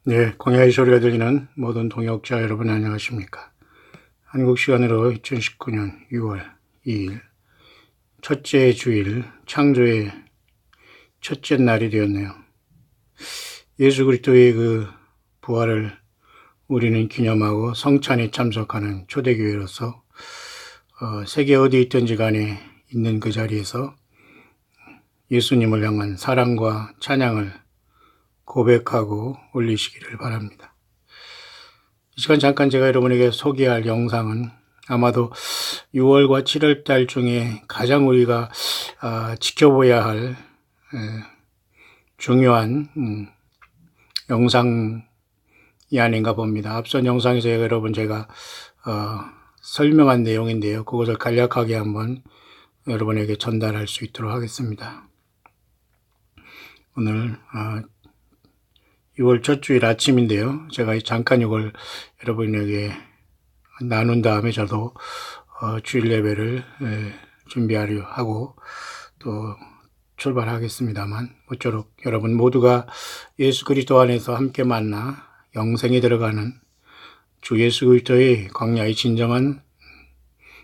네, 광야의 소리가 들리는 모든 동역자 여러분 안녕하십니까? 한국 시간으로 2019년 6월 2일 첫째 주일 창조의 첫째 날이 되었네요. 예수 그리스도의 그 부활을 우리는 기념하고 성찬에 참석하는 초대교회로서 세계 어디 있든지 간에 있는 그 자리에서 예수님을 향한 사랑과 찬양을 고백하고 올리시기를 바랍니다. 이 시간 잠깐 제가 여러분에게 소개할 영상은 아마도 6월과 7월 달 중에 가장 우리가 지켜봐야 할 중요한 영상이 아닌가 봅니다. 앞선 영상에서 여러분 제가 설명한 내용인데요. 그것을 간략하게 한번 여러분에게 전달할 수 있도록 하겠습니다. 오늘 6월 첫 주일 아침인데요. 제가 잠깐 이걸 여러분에게 나눈 다음에 저도 주일 예배를 준비하려 하고 또 출발하겠습니다만, 모쪼록 여러분 모두가 예수 그리스도 안에서 함께 만나 영생에 들어가는 주 예수 그리스도의 광야의 진정한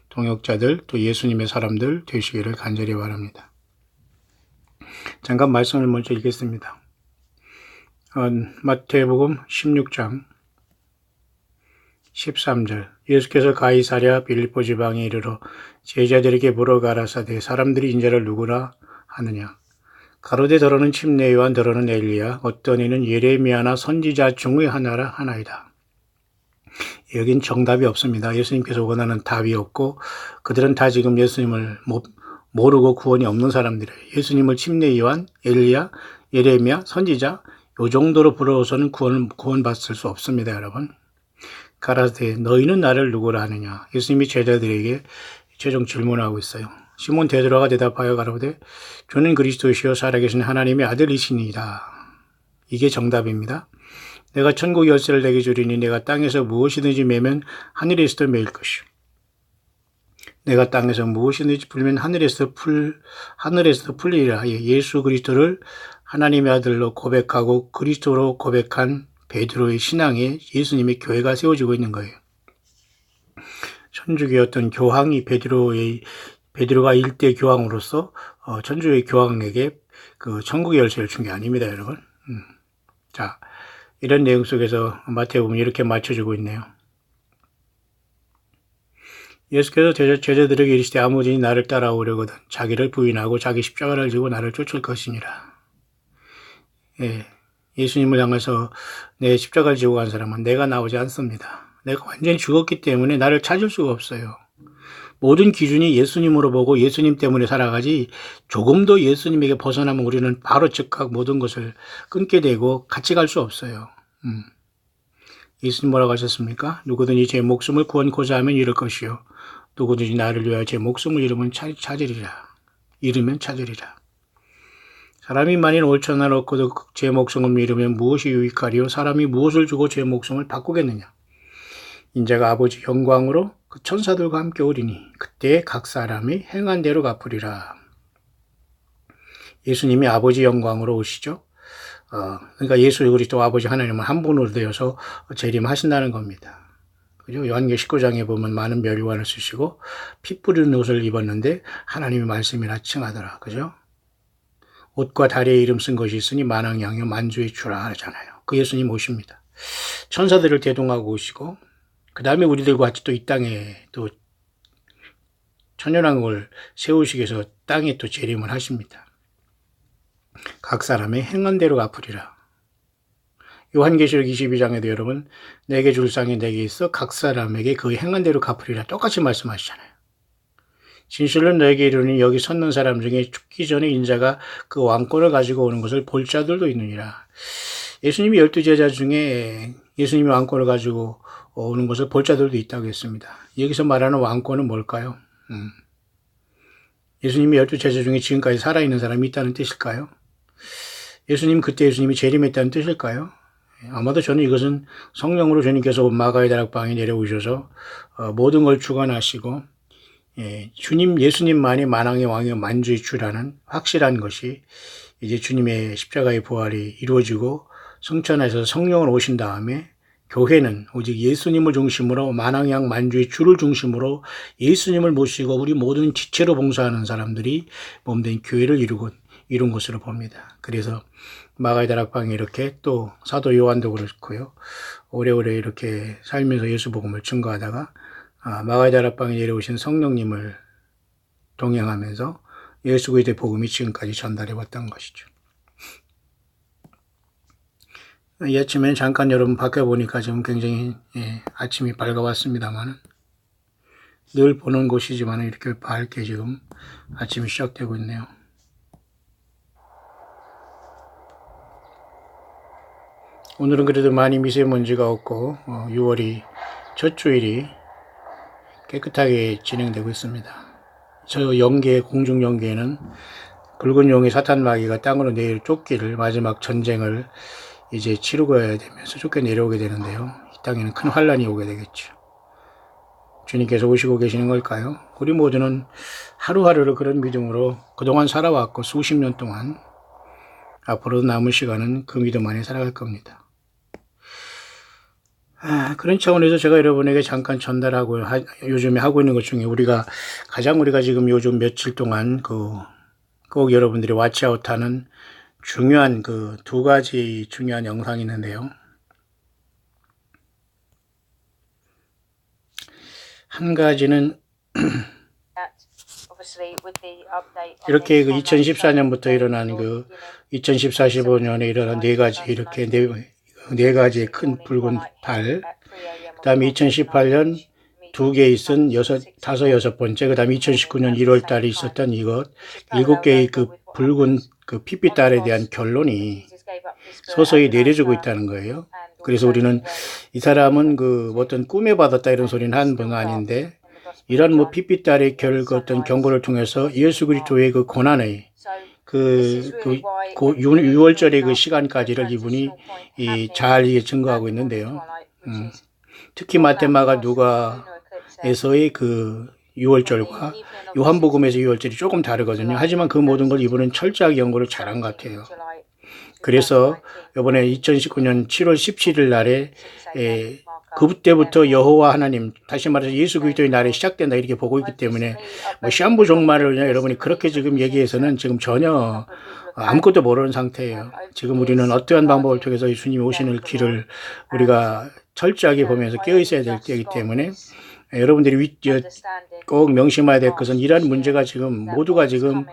동역자들, 또 예수님의 사람들 되시기를 간절히 바랍니다. 잠깐 말씀을 먼저 읽겠습니다. 마태복음 16장 13절. 예수께서 가이사랴 빌립보 지방에 이르러 제자들에게 물어가라사대 사람들이 인자를 누구라 하느냐. 가로되 더러는 침례 요한, 더러는 엘리야, 어떤 이는 예레미야나 선지자 중의 하나라 하나이다. 여긴 정답이 없습니다. 예수님께서 원하는 답이 없고 그들은 다 지금 예수님을 모르고 구원이 없는 사람들이에요. 예수님을 침례 요한, 엘리야, 예레미야, 선지자 요 정도로 부러워서는 구원받을 수 없습니다, 여러분. 가라사대 너희는 나를 누구라 하느냐. 예수님이 제자들에게 최종 질문하고 있어요. 시몬 베드로가 대답하여 가로되 주는 그리스도시요 살아계신 하나님의 아들이시니이다. 이게 정답입니다. 내가 천국 열쇠를 내게 주리니 내가 땅에서 무엇이든지 매면 하늘에서도 매일 것이요. 내가 땅에서 무엇이든지 풀면 하늘에서도 풀리리라. 예수 그리스도를 하나님의 아들로 고백하고 그리스도로 고백한 베드로의 신앙에 예수님의 교회가 세워지고 있는 거예요. 천주교의 어떤 교황이 베드로가 일대 교황으로서 천주교의 교황에게 그 천국의 열쇠를 준 게 아닙니다, 여러분. 자, 이런 내용 속에서 마태복음이 이렇게 맞춰주고 있네요. 예수께서 제자들에게 이르시되 아무든지 나를 따라오려거든 자기를 부인하고 자기 십자가를 지고 나를 쫓을 것이니라. 예수님을 향해서 내 십자가를 지고 간 사람은 내가 나오지 않습니다. 내가 완전히 죽었기 때문에 나를 찾을 수가 없어요. 모든 기준이 예수님으로 보고 예수님 때문에 살아가지 조금도 예수님에게 벗어나면 우리는 바로 즉각 모든 것을 끊게 되고 같이 갈 수 없어요. 예수님 뭐라고 하셨습니까? 누구든지 제 목숨을 구원코자 하면 잃을 것이요. 누구든지 나를 위하여 제 목숨을 잃으면 찾으리라. 사람이 만일 5천을 얻고도 제 목숨을 잃으면 무엇이 유익하리요? 사람이 무엇을 주고 제 목숨을 바꾸겠느냐? 인자가 아버지 영광으로 그 천사들과 함께 오리니 그때 각 사람이 행한 대로 갚으리라. 예수님이 아버지 영광으로 오시죠. 그러니까 예수 그리스도 아버지 하나님은 한 분으로 되어서 재림하신다는 겁니다. 그죠? 요한계 19장에 보면 많은 멸류관을 쓰시고 피 뿌리는 옷을 입었는데 하나님의 말씀이라 칭하더라. 그죠? 옷과 다리에 이름 쓴 것이 있으니 만왕양요 만주의 주라 하잖아요. 그 예수님 오십니다. 천사들을 대동하고 오시고 그 다음에 우리들과 같이 또 이 땅에 또 천연왕국을 세우시기 위해서 땅에 또 재림을 하십니다. 각 사람의 행한 대로 갚으리라. 요한계시록 22장에도 여러분 내게 줄 상이 내게 있어 각 사람에게 그 행한 대로 갚으리라 똑같이 말씀하시잖아요. 진실로 너에게 이르니 여기 섰는 사람 중에 죽기 전에 인자가 그 왕권을 가지고 오는 것을 볼 자들도 있느니라. 예수님이 12제자 중에 예수님이 왕권을 가지고 오는 것을 볼 자들도 있다고 했습니다. 여기서 말하는 왕권은 뭘까요? 예수님이 12제자 중에 지금까지 살아있는 사람이 있다는 뜻일까요? 그때 예수님이 재림했다는 뜻일까요? 아마도 저는 이것은 성령으로 주님께서 마가의 다락방에 내려오셔서 모든 걸 주관하시고 예수님만이 만왕의 왕이요 만주의 주라는 확실한 것이 이제 주님의 십자가의 부활이 이루어지고 성천에서 성령을 오신 다음에 교회는 오직 예수님을 중심으로 만왕양 만주의 주를 중심으로 예수님을 모시고 우리 모든 지체로 봉사하는 사람들이 몸된 교회를 이룬 것으로 봅니다. 그래서 마가의 다락방이 이렇게 또 사도 요한도 그렇고요. 오래오래 이렇게 살면서 예수 복음을 증거하다가 마가의 다락방에 내려오신 성령님을 동행하면서 예수 그리스도의 복음이 지금까지 전달해 왔던 것이죠. 이 아침에는 잠깐 여러분 밖에 보니까 지금 굉장히 아침이 밝아왔습니다만 늘 보는 곳이지만 이렇게 밝게 지금 아침이 시작되고 있네요. 오늘은 그래도 많이 미세먼지가 없고 6월이 첫 주일이 깨끗하게 진행되고 있습니다. 저 영계 공중 영계에는 붉은 용의 사탄 마귀가 땅으로 내일 쫓기를 마지막 전쟁을 이제 치르고 해야 되면서 쫓겨 내려오게 되는데요. 이 땅에는 큰 환란이 오게 되겠죠. 주님께서 오시고 계시는 걸까요? 우리 모두는 하루하루를 그런 믿음으로 그동안 살아왔고 수십 년 동안 앞으로도 남은 시간은 그 믿음 안에 살아갈 겁니다. 그런 차원에서 제가 여러분에게 잠깐 전달하고 요즘에 하고 있는 것 중에 우리가 지금 요즘 며칠 동안 꼭 여러분들이 왓치아웃하는 중요한 두 가지 중요한 영상이 있는데요. 한 가지는 이렇게 2014년부터 일어난 2014-15년에 일어난 네 가지의 큰 붉은 달, 그 다음에 2018년 2개 있은 5번째, 그 다음에 2019년 1월 달에 있었던 이것, 7개의 붉은 핏빛 달에 대한 결론이 서서히 내려지고 있다는 거예요. 그래서 우리는 이 사람은 어떤 꿈에 받았다 이런 소리는 한 분 아닌데, 이런 핏빛 달의 어떤 경고를 통해서 예수 그리스도의 고난의 6월절의 시간까지를 이분이 잘 증거하고 있는데요. 특히 마테마가 누가에서의 6월절과 요한복음에서 6월절이 조금 다르거든요. 하지만 그 모든 걸 이분은 철저하게 연구를 잘한 것 같아요. 그래서 이번에 2019년 7월 17일 날에 그때부터 여호와 하나님, 다시 말해서 예수 그리스도의 날이 시작된다 이렇게 보고 있기 때문에 시한부 종말을 여러분이 그렇게 지금 얘기해서는 지금 전혀 아무것도 모르는 상태예요. 지금 우리는 어떠한 방법을 통해서 예수님이 오시는 길을 우리가 철저하게 보면서 깨어 있어야 될 때이기 때문에 여러분들이 꼭 명심해야 될 것은 이러한 문제가 지금 모두가 지금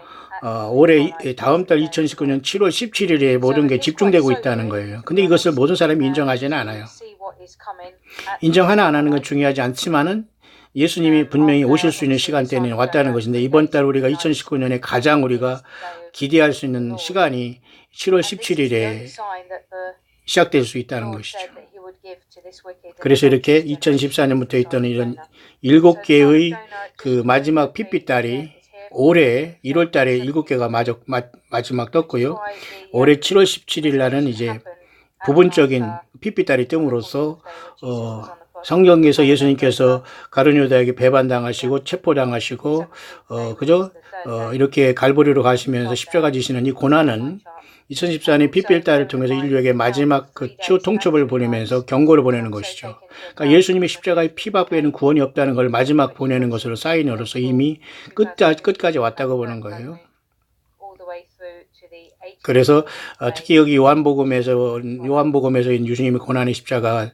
올해 다음 달 2019년 7월 17일에 모든 게 집중되고 있다는 거예요. 근데 이것을 모든 사람이 인정하지는 않아요. 인정하나 안 하는 건 중요하지 않지만은 예수님이 분명히 오실 수 있는 시간대는 왔다는 것인데 이번 달 우리가 2019년에 가장 우리가 기대할 수 있는 시간이 7월 17일에 시작될 수 있다는 것이죠. 그래서 이렇게 2014년부터 있던 이런 7개의 마지막 핏빛 달이 올해 1월 달에 7개가 마지막 떴고요. 올해 7월 17일 날은 이제 부분적인 핏빛 달이 뜸으로써 성경에서 예수님께서 가룟유다에게 배반당하시고 체포당하시고 이렇게 갈보리로 가시면서 십자가 지시는 이 고난은 2014년 핏빛 달을 통해서 인류에게 마지막 치유 통첩을 보내면서 경고를 보내는 것이죠. 그러니까 예수님의 십자가의 피 밖에는 구원이 없다는 걸 마지막 보내는 것으로 사인으로서 이미 끝까지 왔다고 보는 거예요. 그래서 특히 여기 요한복음에서 예수님의 고난의 십자가를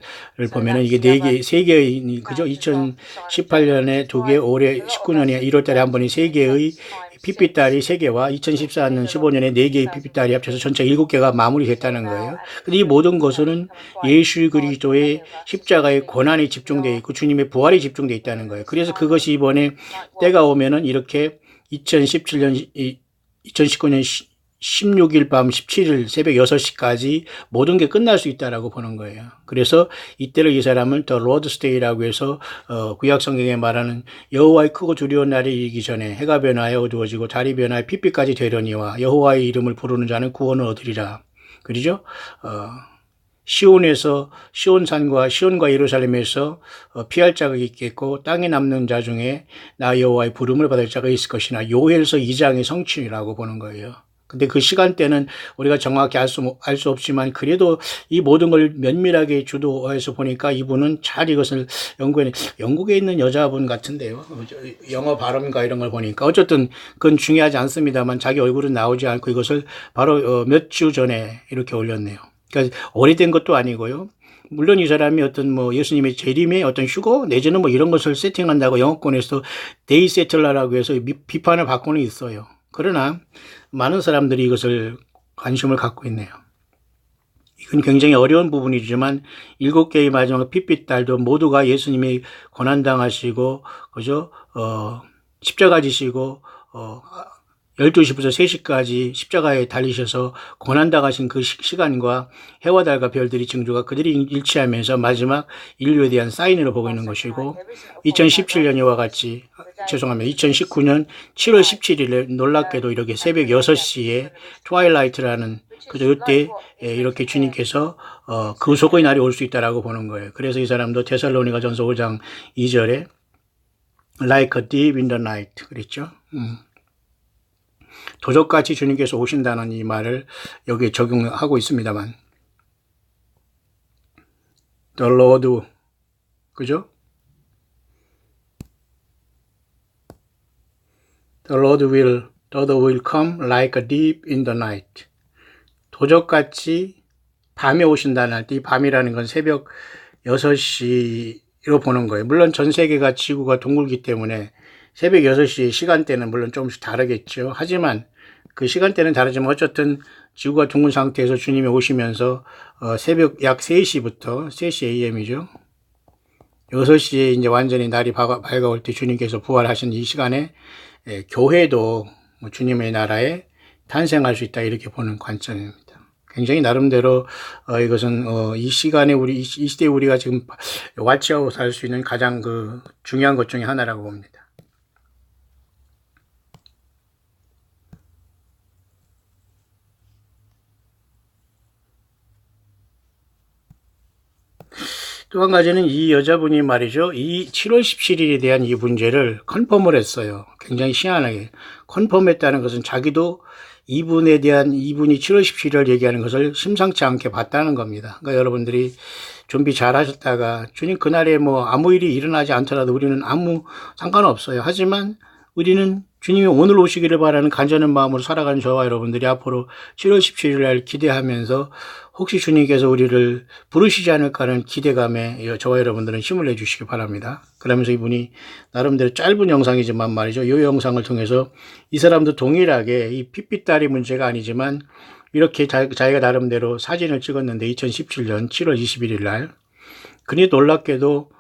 보면은 이게 3개의 그죠? 2018년에 2개, 올해 19년에 1월 달에 한 번에 3개의 핏빛 달이 3개와 2014년 15년에 4개의 핏빛 달이 합쳐서 전체 7개가 마무리됐다는 거예요. 근데 이 모든 것은 예수 그리스도의 십자가의 고난이 집중되어 있고 주님의 부활이 집중되어 있다는 거예요. 그래서 그것이 이번에 때가 오면은 이렇게 2019년 16일 밤 17일 새벽 6시까지 모든 게 끝날 수 있다라고 보는 거예요. 그래서 이때를 이 사람은 더 로드스테이라고 해서 구약 성경에 말하는 여호와의 크고 두려운 날이 이기 전에 해가 변하여 어두워지고 달이 변하여 핏빛까지 되려니와 여호와의 이름을 부르는 자는 구원을 얻으리라. 그러죠? 시온산과 예루살렘에서 피할 자가 있겠고 땅에 남는 자 중에 나 여호와의 부름을 받을 자가 있을 것이나 요엘서 2장의 성취라고 보는 거예요. 근데 그 시간대는 우리가 정확히 알 수 없지만 그래도 이 모든 걸 면밀하게 주도해서 보니까 이분은 잘 이것을 연구해. 영국에 있는 여자분 같은데요. 영어 발음과 이런 걸 보니까 어쨌든 그건 중요하지 않습니다만 자기 얼굴은 나오지 않고 이것을 바로 몇 주 전에 이렇게 올렸네요. 그러니까 오래된 것도 아니고요. 물론 이 사람이 어떤 뭐 예수님의 재림의 어떤 휴거 내지는 뭐 이런 것을 세팅한다고 영어권에서 데이 세틀러라고 해서 비판을 받고는 있어요. 그러나 많은 사람들이 이것을 관심을 갖고 있네요. 이건 굉장히 어려운 부분이지만 7개의 마지막 핏빛 달도 모두가 예수님이 고난당하시고 그죠? 십자가 지시고 12시부터 3시까지 십자가에 달리셔서 고난당하신 그 시간과 해와 달과 별들이 징조가 그들이 일치하면서 마지막 인류에 대한 사인으로 보고 있는 것이고 2017년이와 같이 죄송합니다. 2019년 7월 17일에 놀랍게도 이렇게 새벽 6시에 트와일라이트라는 그저 이때 이렇게 주님께서 그 속의 날이 올 수 있다라고 보는 거예요. 그래서 이 사람도 데살로니가 전서 5장 2절에 like a thief in the night 그랬죠. 도적같이 주님께서 오신다는 이 말을 여기에 적용하고 있습니다만 The Lord 그죠? The Lord will come like a thief in the night. 도적같이 밤에 오신다는 할 때 이 밤이라는 건 새벽 6시로 보는 거예요. 물론 전 세계가 지구가 둥글기 때문에 새벽 6시 시간대는 물론 조금씩 다르겠죠. 하지만 그 시간대는 다르지만 어쨌든 지구가 둥근 상태에서 주님이 오시면서 새벽 약 3시부터 3시 AM이죠. 6시에 이제 완전히 날이 밝아올 때 주님께서 부활하신 이 시간에 교회도 주님의 나라에 탄생할 수 있다 이렇게 보는 관점입니다. 굉장히 나름대로 이것은 이 시간에 이 시대에 우리가 지금 와치아웃 할 수 있는 가장 그 중요한 것 중에 하나라고 봅니다. 또 한 가지는 이 여자분이 말이죠. 이 7월 17일에 대한 이 문제를 컨펌을 했어요. 굉장히 희한하게. 컨펌했다는 것은 자기도 이분이 7월 17일을 얘기하는 것을 심상치 않게 봤다는 겁니다. 그러니까 여러분들이 준비 잘 하셨다가 주님 그날에 뭐 아무 일이 일어나지 않더라도 우리는 아무 상관없어요. 하지만 우리는 주님이 오늘 오시기를 바라는 간절한 마음으로 살아가는 저와 여러분들이 앞으로 7월 17일 날 기대하면서 혹시 주님께서 우리를 부르시지 않을까 하는 기대감에 저와 여러분들은 힘을 내주시기 바랍니다. 그러면서 이분이 나름대로 짧은 영상이지만 말이죠. 이 영상을 통해서 이 사람도 동일하게 이 핏빛다리 문제가 아니지만 이렇게 자기가 나름대로 사진을 찍었는데 2017년 7월 21일 날 그니 놀랍게도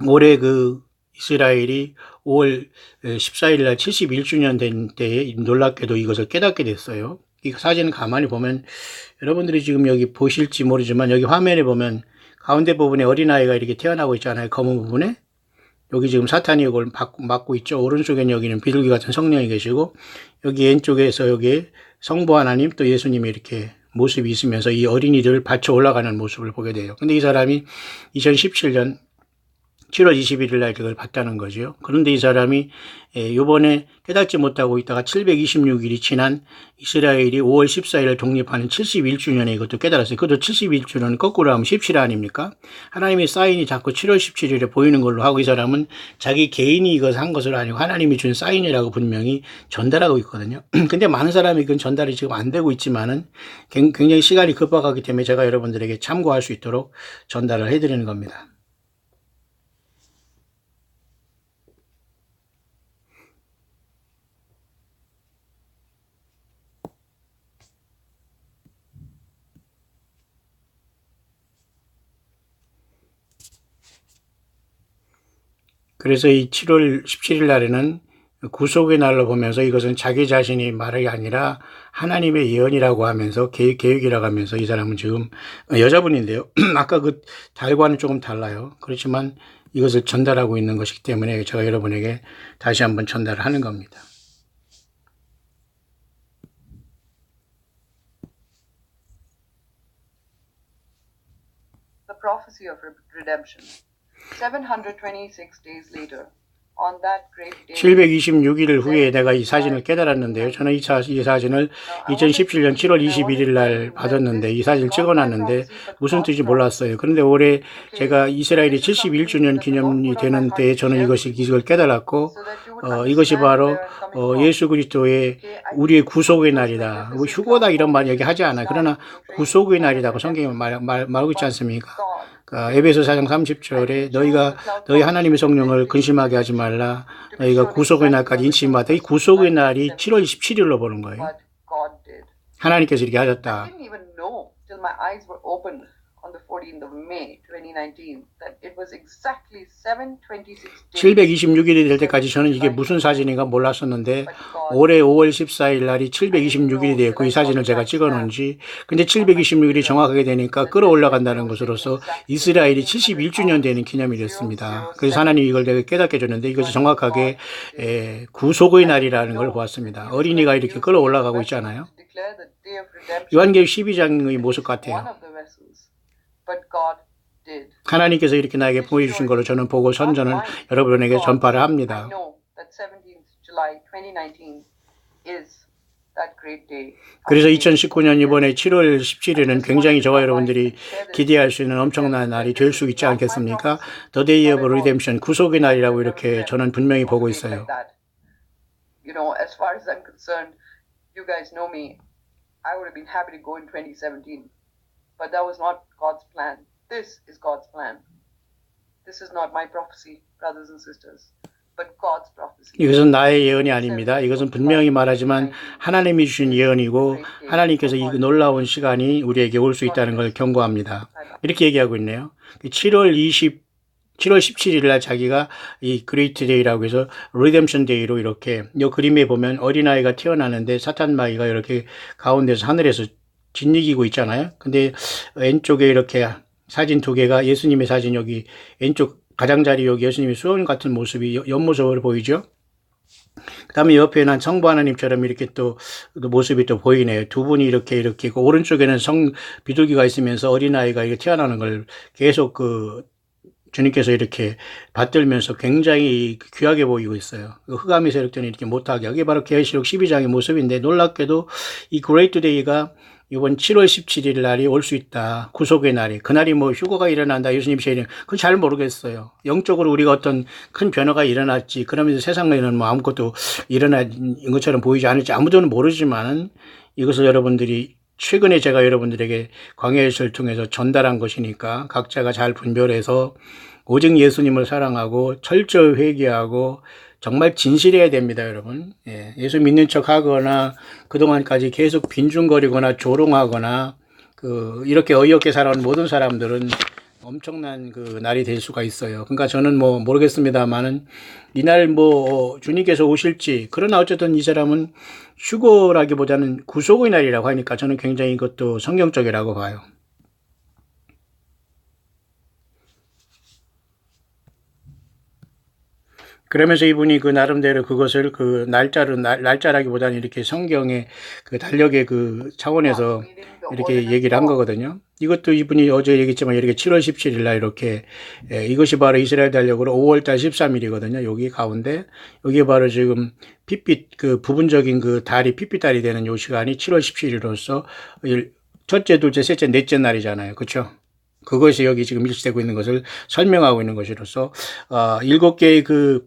올해 그 이스라엘이 5월 14일 날 71주년 된 때에 놀랍게도 이것을 깨닫게 됐어요. 이 사진을 가만히 보면 여러분들이 지금 여기 보실지 모르지만 여기 화면에 보면 가운데 부분에 어린아이가 이렇게 태어나고 있잖아요. 검은 부분에. 여기 지금 사탄이 이걸 막고 있죠. 오른쪽엔 여기는 비둘기 같은 성령이 계시고 여기 왼쪽에서 여기 성부 하나님 또 예수님이 이렇게 모습이 있으면서 이 어린이들을 받쳐 올라가는 모습을 보게 돼요. 근데 이 사람이 2017년 7월 21일 날 그걸 봤다는 거죠. 그런데 이 사람이 요번에 깨닫지 못하고 있다가 726일이 지난 이스라엘이 5월 14일 독립하는 71주년에 이것도 깨달았어요. 그것도 71주년 거꾸로 하면 17 아닙니까? 하나님의 사인이 자꾸 7월 17일에 보이는 걸로 하고 이 사람은 자기 개인이 이것을 한 것을 아니고 하나님이 준 사인이라고 분명히 전달하고 있거든요. 근데 많은 사람이 그건 전달이 지금 안 되고 있지만은 굉장히 시간이 급박하기 때문에 제가 여러분들에게 참고할 수 있도록 전달을 해드리는 겁니다. 그래서 이 7월 17일 날에는 구속의 날로 보면서 이것은 자기 자신이 말이 아니라 하나님의 예언이라고 하면서 계획이라고 하면서 이 사람은 지금 여자분인데요. 아까 그 달과는 조금 달라요. 그렇지만 이것을 전달하고 있는 것이기 때문에 제가 여러분에게 다시 한번 전달을 하는 겁니다. The prophecy of redemption. 726 days later, on that great day. 726일 후에 내가 이 사진을 깨달았는데요. 저는 이 사진을 2017년 7월 21일 날 받았는데 이 사진을 찍어놨는데 무슨 뜻인지 몰랐어요. 그런데 올해 제가 이스라엘이 71주년 기념이 되는 때에 저는 이걸 깨달았고 이것이 바로 예수 그리스도의 우리의 구속의 날이다. 휴거다 이런 말 얘기하지 않아요. 그러나 구속의 날이라고 성경이 말하고 있지 않습니까? 에베소 4장 30절에 너희 하나님의 성령을 근심하게 하지 말라. 너희가 구속의 날까지 인침받아. 이 구속의 날이 7월 27일로 보는 거예요. 하나님께서 이렇게 하셨다. I didn't even know till my eyes were opened on the 14th of May 2019 that it was exactly 726 days. 726일이 될 때까지 저는 이게 무슨 사진인가 몰랐었는데 올해 5월 14일 날이 726일이 되었고 이 사진을 제가 찍어놓은지 근데 726일이 정확하게 되니까 끌어올라간다는 것으로서 이스라엘이 71주년 되는 기념이 됐습니다. 그래서 하나님이 이걸 내가 깨닫게 해줬는데 이것이 정확하게 구속의 날이라는 걸 보았습니다. 어린이가 이렇게 끌어올라가고 있잖아요. 요한계시록 12장의 모습 같아요. 하나님께서 이렇게 나에게 보여주신 걸로 저는 보고 선전을 여러분에게 전파를 합니다. 그래서 2019년 이번에 7월 17일은 굉장히 저와 여러분들이 기대할 수 있는 엄청난 날이 될 수 있지 않겠습니까? The Day of Redemption, 구속의 날이라고 이렇게 저는 분명히 보고 있어요. You know, as far as I'm concerned, you guys know me. I would have been happy to go in 2017, but that was not God's plan. This is God's plan. This is not my prophecy, brothers and sisters, but God's prophecy. 이것은 나의 예언이 아닙니다. 이것은 분명히 말하지만 하나님이 주신 예언이고 하나님께서 이 놀라운 시간이 우리에게 올 수 있다는 걸 경고합니다. 이렇게 얘기하고 있네요. 7월 17일 날 자기가 이 그레이트 데이라고 해서 리뎀션 데이로 이렇게 이 그림에 보면 어린아이가 태어나는데 사탄 마귀가 이렇게 가운데서 하늘에서 짓이기고 있잖아요. 근데 왼쪽에 이렇게 사진 두 개가 예수님의 사진 여기 왼쪽 가장자리 여기 예수님의 수원 같은 모습이 옆모습으로 보이죠. 그 다음에 옆에는 성부 하나님처럼 이렇게 또 모습이 또 보이네요. 두 분이 이렇게 있고 오른쪽에는 비둘기가 있으면서 어린아이가 이렇게 태어나는 걸 계속 주님께서 이렇게 받들면서 굉장히 귀하게 보이고 있어요. 흑암의 세력들이 이렇게 못하게. 이게 바로 계시록 12장의 모습인데 놀랍게도 이 그레이트 데이가 이번 7월 17일 날이 올 수 있다. 구속의 날이. 그날이 뭐 휴거가 일어난다. 예수님 세례. 그건 잘 모르겠어요. 영적으로 우리가 어떤 큰 변화가 일어났지. 그러면서 세상에는 뭐 아무것도 일어난 것처럼 보이지 않을지 아무도 모르지만 이것을 여러분들이 최근에 제가 여러분들에게 광야일서를 통해서 전달한 것이니까 각자가 잘 분별해서 오직 예수님을 사랑하고 철저히 회개하고 정말 진실해야 됩니다, 여러분. 예수 믿는 척 하거나 그동안까지 계속 빈중거리거나 조롱하거나 이렇게 어이없게 살아온 모든 사람들은 엄청난 날이 될 수가 있어요. 그러니까 저는 뭐 모르겠습니다만은 이날 주님께서 오실지 그러나 어쨌든 이 사람은 휴거라기보다는 구속의 날이라고 하니까 저는 굉장히 이것도 성경적이라고 봐요. 그러면서 이분이 나름대로 그것을 날짜라기보다는 이렇게 성경의 달력의 차원에서 이렇게 얘기를 한 거거든요. 이것도 이분이 어제 얘기했지만 이렇게 7월 17일 날 이렇게 이것이 바로 이스라엘 달력으로 5월달 13일이거든요. 여기 가운데 여기 바로 지금 핏빛 부분적인 달이 핏빛달이 되는 요 시간이 7월 17일로서 첫째, 둘째, 셋째, 넷째 날이잖아요. 그렇죠? 그것이 여기 지금 일치되고 있는 것을 설명하고 있는 것이로서 7개의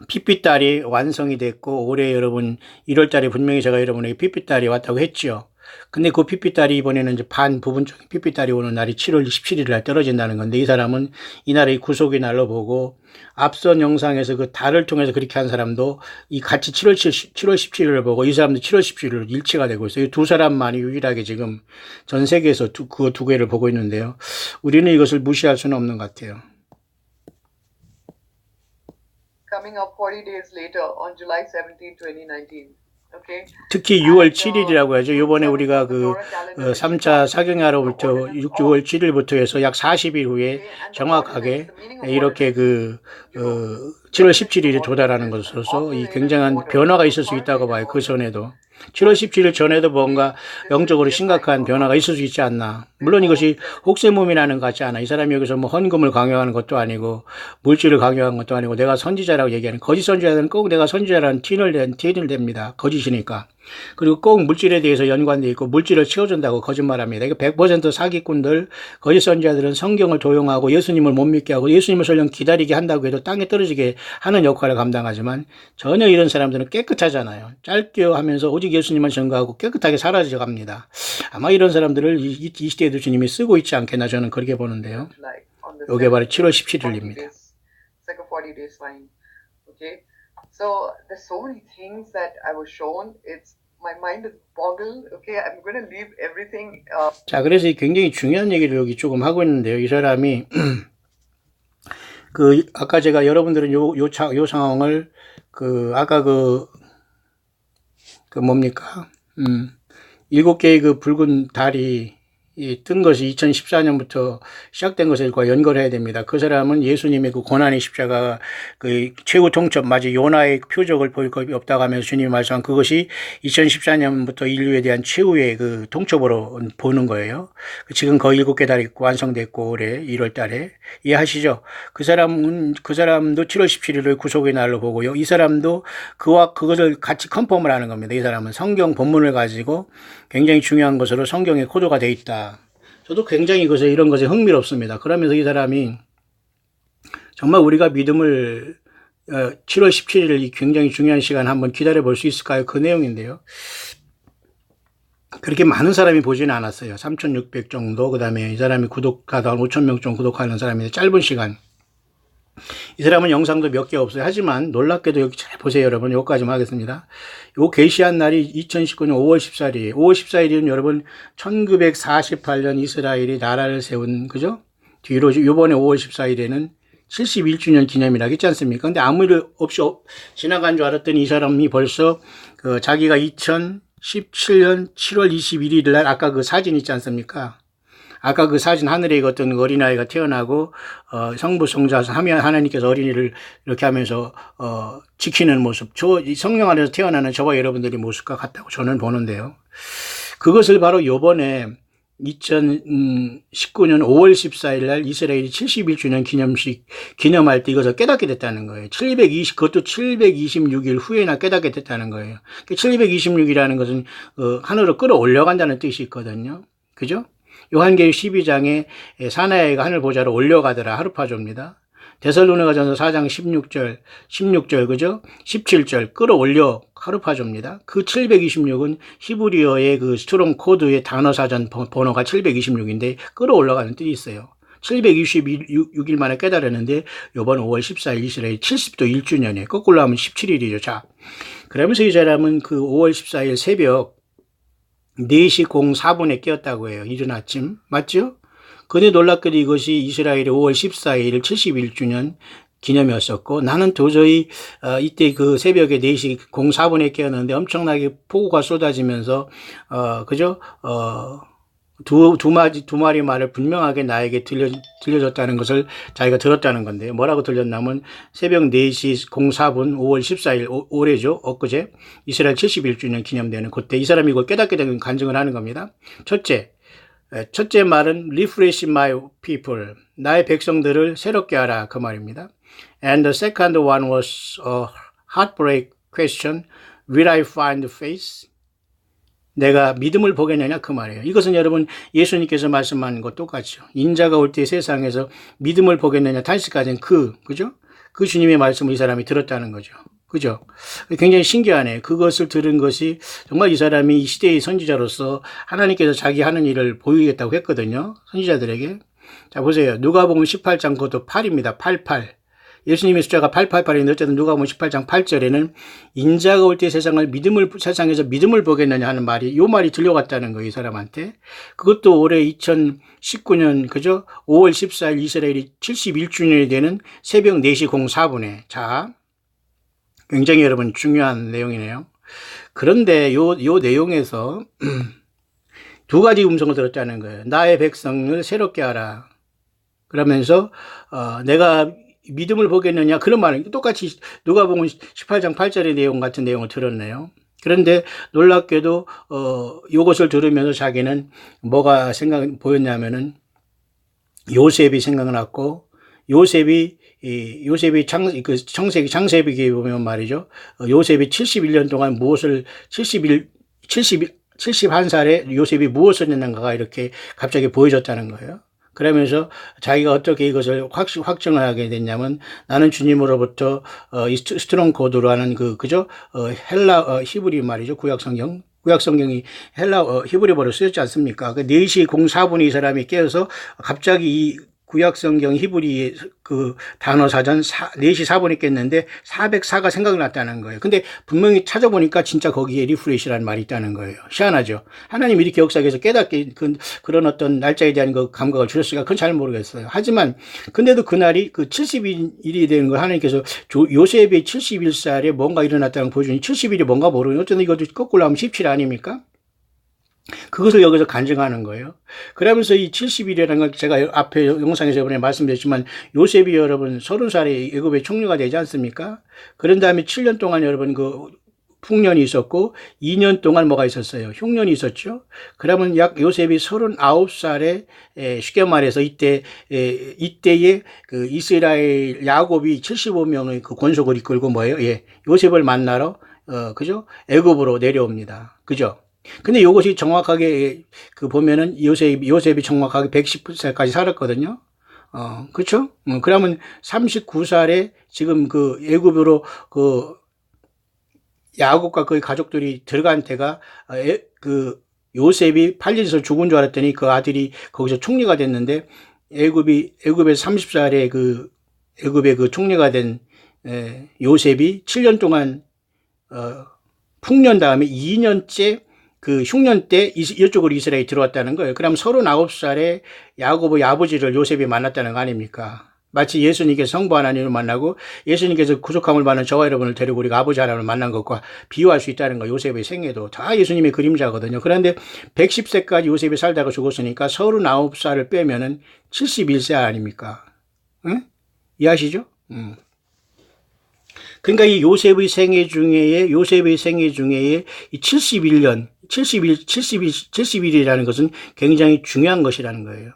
핏빛달이 완성이 됐고 올해 여러분 1월달에 분명히 제가 여러분에게 핏빛달이 왔다고 했죠. 근데 그 핏빛달이 이번에는 이제 부분적인 핏빛달이 오는 날이 7월 17일 날 떨어진다는 건데 이 사람은 이 날의 구속의 날로 보고 앞선 영상에서 달을 통해서 그렇게 한 사람도 이 같이 7월 17일을 보고 이 사람도 7월 17일로 일치가 되고 있어요. 이 두 사람만이 유일하게 지금 전 세계에서 그 두 개를 보고 있는데요. 우리는 이것을 무시할 수는 없는 것 같아요. Coming up 40 days later on July 17, 2019. Okay. 특히 6월 7일이라고 하죠. 이번에 우리가 3차 사경야로부터 6월 7일부터 해서 약 40일 후에 정확하게 이렇게 7월 17일에 도달하는 것으로서 이 굉장한 변화가 있을 수 있다고 봐요. 그 전에도. 7월 17일 전에도 뭔가 영적으로 심각한 변화가 있을 수 있지 않나. 물론 이것이 혹세무민하는 것 같지 않아. 이 사람이 여기서 뭐 헌금을 강요하는 것도 아니고 물질을 강요하는 것도 아니고 내가 선지자라고 얘기하는 거짓 선지자들은 꼭 내가 선지자라는 티를 냅니다. 거짓이니까. 그리고 꼭 물질에 대해서 연관돼 있고 물질을 채워준다고 거짓말합니다. 이거 100% 사기꾼들, 거짓 선지자들은 성경을 도용하고 예수님을 못 믿게 하고 예수님을 설령 기다리게 한다고 해도 땅에 떨어지게 하는 역할을 감당하지만 전혀 이런 사람들은 깨끗하잖아요. 짧게 하면서 오직 예수님만 전가하고 깨끗하게 사라져 갑니다. 아마 이런 사람들을 이 시대에도 주님이 쓰고 있지 않겠나 저는 그렇게 보는데요. like on the 이게 바로 7월 40 17일입니다. days, it's like a 40 days line. Okay, so there's so many things that I was shown. It's my mind is boggled. Okay, I'm going to leave everything. 자, 그래서 굉장히 중요한 얘기를 여기 조금 하고 있는데요. 이 사람이 그 아까 제가 여러분들은 요 상황을 아까 뭡니까? 7개의 그 붉은 달이 뜬 것이 2014년부터 시작된 것과 연결해야 됩니다. 그 사람은 예수님의 그 고난의 십자가 그 최후 통첩, 마치 요나의 표적을 보일 것이 없다고 하면서 주님이 말씀한 그것이 2014년부터 인류에 대한 최후의 그 통첩으로 보는 거예요. 지금 거의 7개 달이 완성됐고 올해 1월 달에 이해하시죠? 그 사람도 7월 17일을 구속의 날로 보고요. 이 사람도 그것을 같이 컨펌을 하는 겁니다. 이 사람은 성경 본문을 가지고 굉장히 중요한 것으로 성경에 코드가 돼 있다. 저도 굉장히 이런 것에 흥미롭습니다. 그러면서 이 사람이 정말 우리가 믿음을 7월 17일 이 굉장히 중요한 시간 한번 기다려 볼 수 있을까요? 그 내용인데요. 그렇게 많은 사람이 보지는 않았어요. 3,600 정도. 그 다음에 이 사람이 구독하다 5,000명 정도 구독하는 사람인데 짧은 시간. 이 사람은 영상도 몇 개 없어요. 하지만 놀랍게도 여기 잘 보세요, 여러분. 여기까지만 하겠습니다. 요 게시한 날이 2019년 5월 14일이에요. 5월 14일이면 여러분 1948년 이스라엘이 나라를 세운, 그죠? 뒤로 요번에 5월 14일에는 71주년 기념이라고 했지 않습니까? 근데 아무 일 없이 지나간 줄 알았더니 이 사람이 벌써 자기가 2017년 7월 21일 날 아까 그 사진 있지 않습니까? 아까 그 사진 하늘에 어떤 어린아이가 태어나고 성부 성자서 하면 하나님께서 어린이를 이렇게 하면서 지키는 모습, 성령 안에서 태어나는 저와 여러분들의 모습과 같다고 저는 보는데요. 그것을 바로 요번에 2019년 5월 14일 날 이스라엘이 71주년 기념할 때 이것을 깨닫게 됐다는 거예요. 그것도 726일 후에나 깨닫게 됐다는 거예요. 726이라는 것은 하늘로 끌어올려간다는 뜻이 있거든요. 그죠? 요한계시록 12장에 사나이가 하늘 보좌로 올려가더라 하루파조입니다. 데살로니가전서 4장 16절 그죠? 17절 끌어올려 하루파조입니다. 그 726은 히브리어의 그 스트롱 코드의 단어 사전 번호가 726인데 끌어올라가는 뜻이 있어요. 726일 만에 깨달았는데 요번 5월 14일 이스라엘 70도 1주년에 거꾸로 하면 17일이죠. 자, 그러면서 이 사람은 그 5월 14일 새벽 4시 04분에 깨었다고 해요. 이른 아침. 맞죠? 근데 놀랍게도 이것이 이스라엘의 5월 14일 71주년 기념이었었고 나는 도저히 이때 그 새벽에 4시 04분에 깨었는데 엄청나게 폭우가 쏟아지면서 그죠? 두 마리 말을 분명하게 나에게 들려줬다는 것을 자기가 들었다는 건데요. 뭐라고 들렸냐면 새벽 4시 04분 5월 14일 올해죠. 엊그제 이스라엘 71주년 기념되는 그때 이 사람이 이걸 깨닫게 된 간증을 하는 겁니다. 첫째 말은 refresh my people. 나의 백성들을 새롭게 하라. 그 말입니다. And the second one was a heartbreak question. Will I find faith? 내가 믿음을 보겠느냐 그 말이에요. 이것은 여러분 예수님께서 말씀하는 것 똑같죠. 인자가 올 때 세상에서 믿음을 보겠느냐 단식까지는 그죠? 그 주님의 말씀을 이 사람이 들었다는 거죠. 그죠? 굉장히 신기하네요. 그것을 들은 것이 정말 이 사람이 이 시대의 선지자로서 하나님께서 자기 하는 일을 보이겠다고 했거든요. 선지자들에게. 자 보세요. 누가복음 18장 그것도 8입니다. 88. 예수님의 숫자가 888인데 어쨌든 누가복음 18장 8절에는 인자가 올 때 세상에서 믿음을 보겠느냐 하는 요 말이 들려갔다는 거예요, 이 사람한테. 그것도 올해 2019년, 그죠? 5월 14일 이스라엘이 71주년이 되는 새벽 4시 04분에. 자, 굉장히 여러분 중요한 내용이네요. 그런데 요 내용에서 두 가지 음성을 들었다는 거예요. 나의 백성을 새롭게 하라. 그러면서, 내가 믿음을 보겠느냐 그런 말은 똑같이 누가복음 18장 8절의 내용 같은 내용을 들었네요. 그런데 놀랍게도 요것을 들으면서 자기는 뭐가 보였냐면은 요셉이 생각났고, 요셉이 창세기 보면 말이죠. 요셉이 71년 동안 무엇을, 71살에 요셉이 무엇을 했는가가 이렇게 갑자기 보여졌다는 거예요. 그러면서 자기가 어떻게 이것을 확정을 하게 됐냐면, 나는 주님으로부터 이 스트롱 코드로 하는 그죠? 히브리 말이죠. 구약성경이 히브리어로 쓰였지 않습니까? 그 4시 04분에 이 사람이 깨어서 갑자기 이 구약성경 히브리 그 단어 사전 4시 4분에 깼는데 404가 생각났다는 거예요. 근데 분명히 찾아보니까 진짜 거기에 리프레시라는 말이 있다는 거예요. 희한하죠. 하나님이 이렇게 역사에서 깨닫게 그런 어떤 날짜에 대한 그 감각을 주셨을까? 그건 잘 모르겠어요. 하지만 근데도 그날이 그 70일이 되는 걸 하나님께서 요셉의 71살에 뭔가 일어났다는 걸 보여주니 70일이 뭔가 모르니 어쨌든 이것도 거꾸로 하면 17 아닙니까? 그것을 여기서 간증하는 거예요. 그러면서 이 70일이라는 걸 제가 앞에 영상에서 이번에 말씀드렸지만 요셉이 여러분 30살에 애굽의 총리가 되지 않습니까? 그런 다음에 7년 동안 여러분 그 풍년이 있었고 2년 동안 뭐가 있었어요? 흉년이 있었죠. 그러면 약 요셉이 39살에 쉽게 말해서 이때에 그 이스라엘 야곱이 75명의 그 권속을 이끌고 뭐예요? 요셉을 만나러 그죠? 애굽으로 내려옵니다. 그죠? 근데 이것이 정확하게 보면은 요셉이 정확하게 110살까지 살았거든요. 그렇죠? 그러면 39살에 지금 그 애굽으로 그 야곱과 그의 가족들이 들어간 때가 요셉이 팔려서 죽은 줄 알았더니 그 아들이 거기서 총리가 됐는데 애굽에 30살에 애굽의 그 총리가 된 요셉이 7년 동안 풍년 다음에 2년째 그 흉년 때 이쪽으로 이스라엘이 들어왔다는 거예요. 그럼 39살에 야곱의 아버지를 요셉이 만났다는 거 아닙니까? 마치 예수님께서 성부 하나님을 만나고 예수님께서 구속함을 받는 저와 여러분을 데리고 우리가 아버지 하나님을 만난 것과 비유할 수 있다는 거. 요셉의 생애도 다 예수님의 그림자거든요. 그런데 110세까지 요셉이 살다가 죽었으니까 39살을 빼면은 71세 아닙니까? 응? 이해하시죠? 그러니까 이 요셉의 생애 중에 이 70일이라는 것은 굉장히 중요한 것이라는 거예요.